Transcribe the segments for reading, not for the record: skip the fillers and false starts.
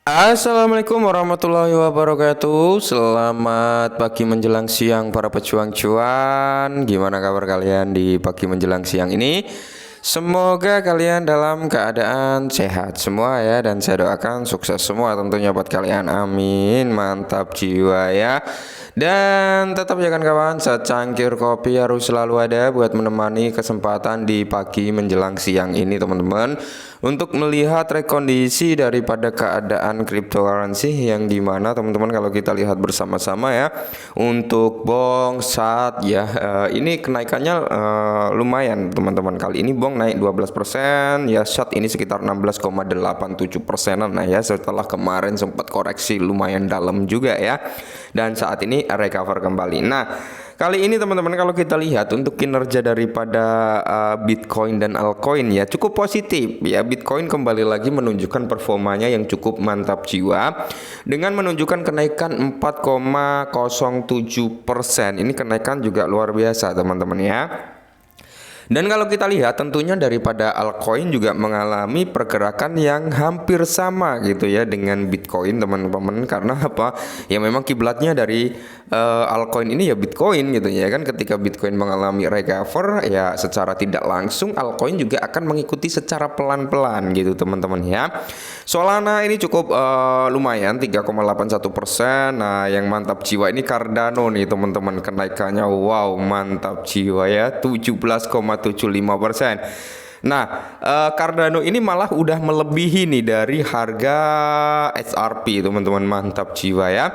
Assalamualaikum warahmatullahi wabarakatuh. Selamat pagi menjelang siang para pejuang cuan. Gimana kabar kalian di pagi menjelang siang ini? Semoga kalian dalam keadaan sehat semua ya, dan saya doakan sukses semua tentunya buat kalian. Amin. Mantap jiwa ya. Dan tetap jangan kawan, secangkir kopi harus selalu ada buat menemani kesempatan di pagi menjelang siang ini teman-teman, untuk melihat rekondisi daripada keadaan cryptocurrency yang dimana teman-teman kalau kita lihat bersama-sama ya, untuk Bong saat ya ini kenaikannya lumayan teman-teman. Kali ini Bong naik 12% ya, saat ini sekitar 16,87%an. Nah ya, setelah kemarin sempat koreksi lumayan dalam juga ya, dan saat ini recover kembali. Nah, kali ini teman-teman kalau kita lihat untuk kinerja daripada Bitcoin dan altcoin ya cukup positif ya. Bitcoin kembali lagi menunjukkan performanya yang cukup mantap jiwa dengan menunjukkan kenaikan 4,07%. Ini kenaikan juga luar biasa teman-teman ya. Dan kalau kita lihat tentunya daripada altcoin juga mengalami pergerakan yang hampir sama gitu ya dengan Bitcoin teman-teman. Karena apa? Ya memang kiblatnya dari altcoin ini ya Bitcoin gitu ya kan. Ketika Bitcoin mengalami recover ya secara tidak langsung altcoin juga akan mengikuti secara pelan-pelan gitu teman-teman ya. Solana ini cukup lumayan 3,81%. Nah yang mantap jiwa ini Cardano nih teman-teman, kenaikannya wow mantap jiwa ya 17,75%. Nah, Cardano ini malah udah melebihi nih dari harga XRP teman-teman, mantap jiwa ya.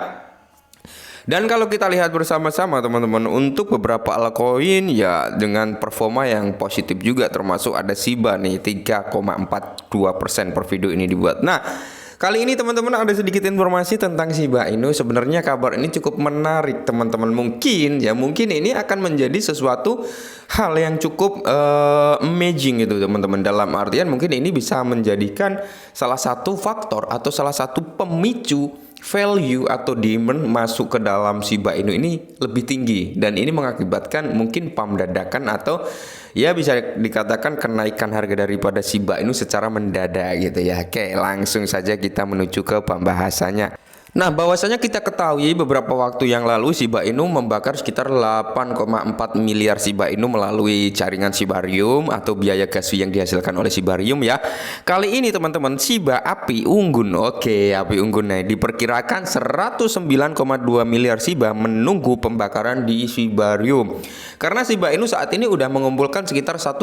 Dan kalau kita lihat bersama-sama teman-teman, untuk beberapa altcoin ya dengan performa yang positif juga, termasuk ada Shiba nih 3,42% per video ini dibuat. Nah, kali ini teman-teman ada sedikit informasi tentang Shiba Inu. Sebenarnya kabar ini cukup menarik teman-teman. Mungkin ini akan menjadi sesuatu hal yang cukup amazing gitu teman-teman. Dalam artian mungkin ini bisa menjadikan salah satu faktor atau salah satu pemicu value atau demand masuk ke dalam Shiba Inu ini lebih tinggi, dan ini mengakibatkan mungkin pump dadakan atau ya bisa dikatakan kenaikan harga daripada Shiba Inu secara mendadak gitu ya. Oke, langsung saja kita menuju ke pembahasannya. Nah, bahwasanya kita ketahui beberapa waktu yang lalu Shiba Inu membakar sekitar 8,4 miliar Shiba Inu melalui jaringan Shibarium atau biaya gas fee yang dihasilkan oleh Shibarium ya. Kali ini teman-teman, Shiba Api Unggun, oke, Api Unggun nih diperkirakan 109,2 miliar Shiba menunggu pembakaran di Shibarium. Karena Shiba Inu saat ini udah mengumpulkan sekitar 1,2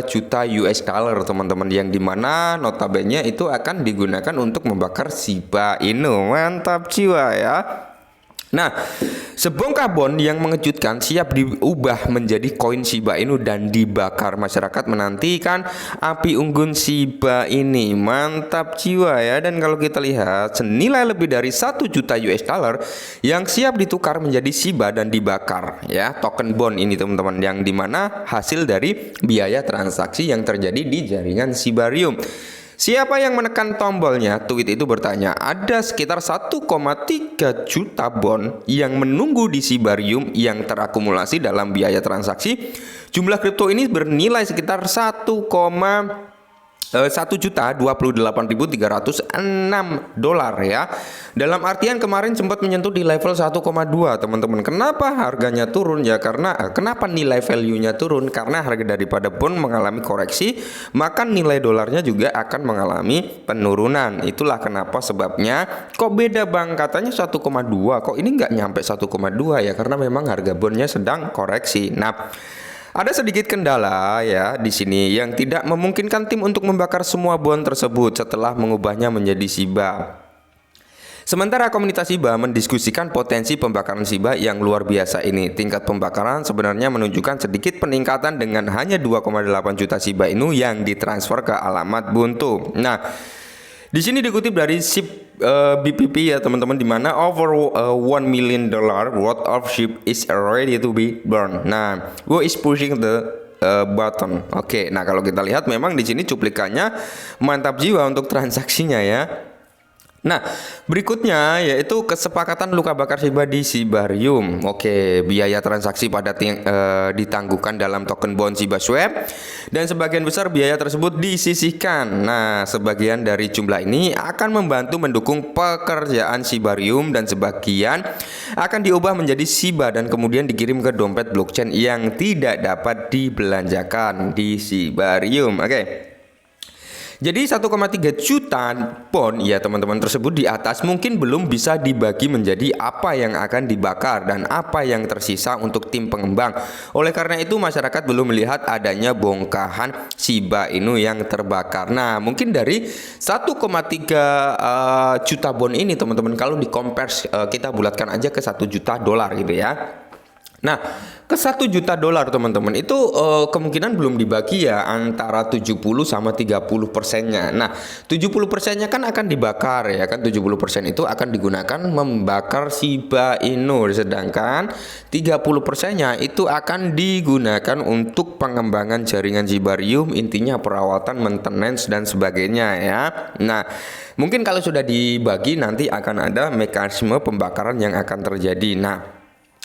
juta US dollar teman-teman, yang dimana notabene itu akan digunakan untuk membakar Shiba Inu. Mantap jiwa ya. Nah, sebongkah bond yang mengejutkan siap diubah menjadi koin Shiba Inu dan dibakar. Masyarakat menantikan api unggun Shiba ini. Mantap jiwa ya. Dan kalau kita lihat senilai lebih dari 1 juta US dollar yang siap ditukar menjadi Shiba dan dibakar ya. Token bond ini teman-teman, yang dimana hasil dari biaya transaksi yang terjadi di jaringan Shibarium. Siapa yang menekan tombolnya? Tweet itu bertanya, ada sekitar 1,3 juta bond yang menunggu di Shibarium yang terakumulasi dalam biaya transaksi. Jumlah kripto ini bernilai sekitar 1.128.306 dolar ya. Dalam artian kemarin sempat menyentuh di level 1,2 teman-teman. Kenapa harganya turun ya? Karena kenapa nilai value-nya turun? Karena harga daripada bond mengalami koreksi, maka nilai dolarnya juga akan mengalami penurunan. Itulah kenapa sebabnya kok beda Bang, katanya 1,2, kok ini nggak nyampe 1,2 ya? Karena memang harga bondnya sedang koreksi. Nah, ada sedikit kendala ya di sini yang tidak memungkinkan tim untuk membakar semua bond tersebut setelah mengubahnya menjadi Shiba. Sementara komunitas Shiba mendiskusikan potensi pembakaran Shiba yang luar biasa ini. Tingkat pembakaran sebenarnya menunjukkan sedikit peningkatan dengan hanya 2,8 juta Shiba Inu yang ditransfer ke alamat Buntu. Nah, di sini dikutip dari SIP BPP ya teman-teman, di mana over $1 million worth of SHIB is ready to be burned. Nah, who is pushing the button? Oke, nah kalau kita lihat memang di sini cuplikannya mantap jiwa untuk transaksinya ya. Nah, berikutnya yaitu kesepakatan luka bakar Shiba di Shibarium. Oke, biaya transaksi ditangguhkan dalam token bond Shiba Swap dan sebagian besar biaya tersebut disisihkan. Nah, sebagian dari jumlah ini akan membantu mendukung pekerjaan Shibarium dan sebagian akan diubah menjadi Shiba dan kemudian dikirim ke dompet blockchain yang tidak dapat dibelanjakan di Shibarium. Oke. Jadi 1,3 juta pon ya teman-teman tersebut di atas mungkin belum bisa dibagi menjadi apa yang akan dibakar dan apa yang tersisa untuk tim pengembang. Oleh karena itu masyarakat belum melihat adanya bongkahan Shiba Inu yang terbakar. Nah, mungkin dari 1,3 juta bon ini teman-teman kalau di-compare kita bulatkan aja ke 1 juta dolar gitu ya. Nah, ke 1 juta dolar teman-teman itu kemungkinan belum dibagi ya antara 70 sama 30%-nya. Nah, 70%-nya kan akan dibakar ya kan, 70% itu akan digunakan membakar Shiba Inu, sedangkan 30%-nya itu akan digunakan untuk pengembangan jaringan Shibarium, intinya perawatan, maintenance dan sebagainya ya. Nah, mungkin kalau sudah dibagi nanti akan ada mekanisme pembakaran yang akan terjadi. Nah,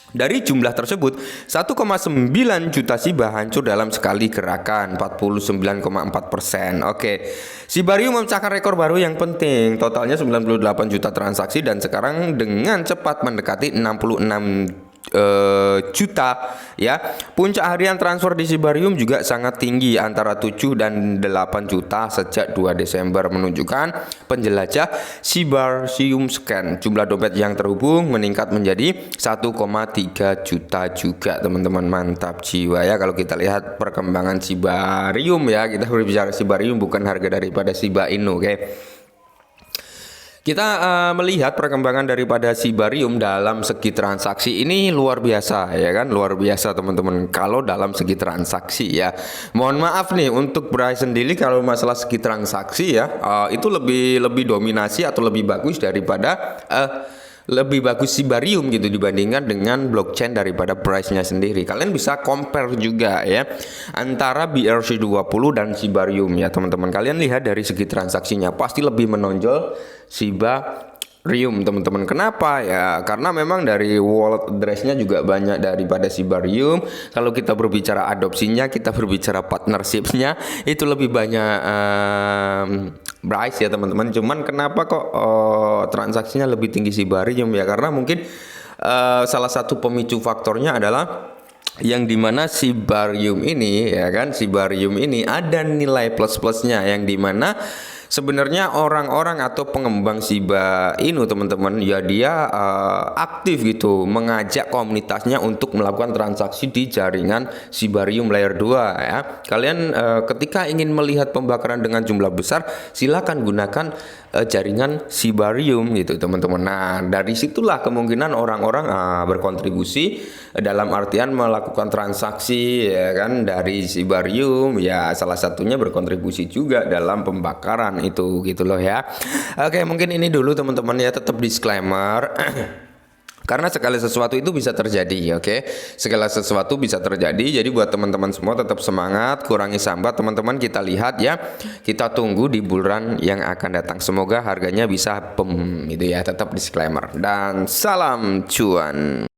dari jumlah tersebut 1,9 juta Shiba hancur dalam sekali gerakan 49,4%. Oke, Shibarium memecahkan rekor baru yang penting, totalnya 98 juta transaksi dan sekarang dengan cepat mendekati 66 juta ya. Puncak harian transfer di Shibarium juga sangat tinggi antara 7 dan 8 juta sejak 2 Desember menunjukkan penjelajah Shibarium scan. Jumlah dompet yang terhubung meningkat menjadi 1,3 juta juga teman-teman. Mantap jiwa ya kalau kita lihat perkembangan Shibarium ya. Kita berbicara Shibarium bukan harga daripada Shiba Inu, oke. Kita melihat perkembangan daripada Shibarium dalam segi transaksi ini luar biasa ya kan, luar biasa teman-teman. Kalau dalam segi transaksi ya, mohon maaf nih untuk Bryce sendiri kalau masalah segi transaksi ya itu lebih dominasi atau lebih bagus daripada lebih bagus Shibarium gitu dibandingkan dengan blockchain daripada price-nya sendiri. Kalian bisa compare juga ya antara BRC20 dan Shibarium ya teman-teman. Kalian lihat dari segi transaksinya pasti lebih menonjol Shibarium teman-teman. Kenapa ya? Karena memang dari wallet address-nya juga banyak daripada Shibarium. Kalau kita berbicara adopsinya, kita berbicara partnership-nya itu lebih banyak Bryce ya teman-teman. Cuman kenapa kok transaksinya lebih tinggi Shibarium ya? Karena mungkin salah satu pemicu faktornya adalah yang dimana Shibarium ini ya kan, Shibarium ini ada nilai plus-plusnya yang dimana sebenarnya orang-orang atau pengembang Shiba Inu teman-teman ya dia aktif gitu mengajak komunitasnya untuk melakukan transaksi di jaringan Shibarium layer 2 ya. Kalian ketika ingin melihat pembakaran dengan jumlah besar silakan gunakan jaringan Shibarium gitu teman-teman. Nah, dari situlah kemungkinan orang-orang berkontribusi dalam artian melakukan transaksi ya kan dari Shibarium ya, salah satunya berkontribusi juga dalam pembakaran itu gitu loh ya. Oke, mungkin ini dulu teman-teman ya, tetap disclaimer karena segala sesuatu itu bisa terjadi, oke? Segala sesuatu bisa terjadi. Jadi buat teman-teman semua tetap semangat, kurangi sambat teman-teman. Kita lihat ya, kita tunggu di bulan yang akan datang. Semoga harganya bisa gitu ya. Tetap disclaimer dan salam cuan.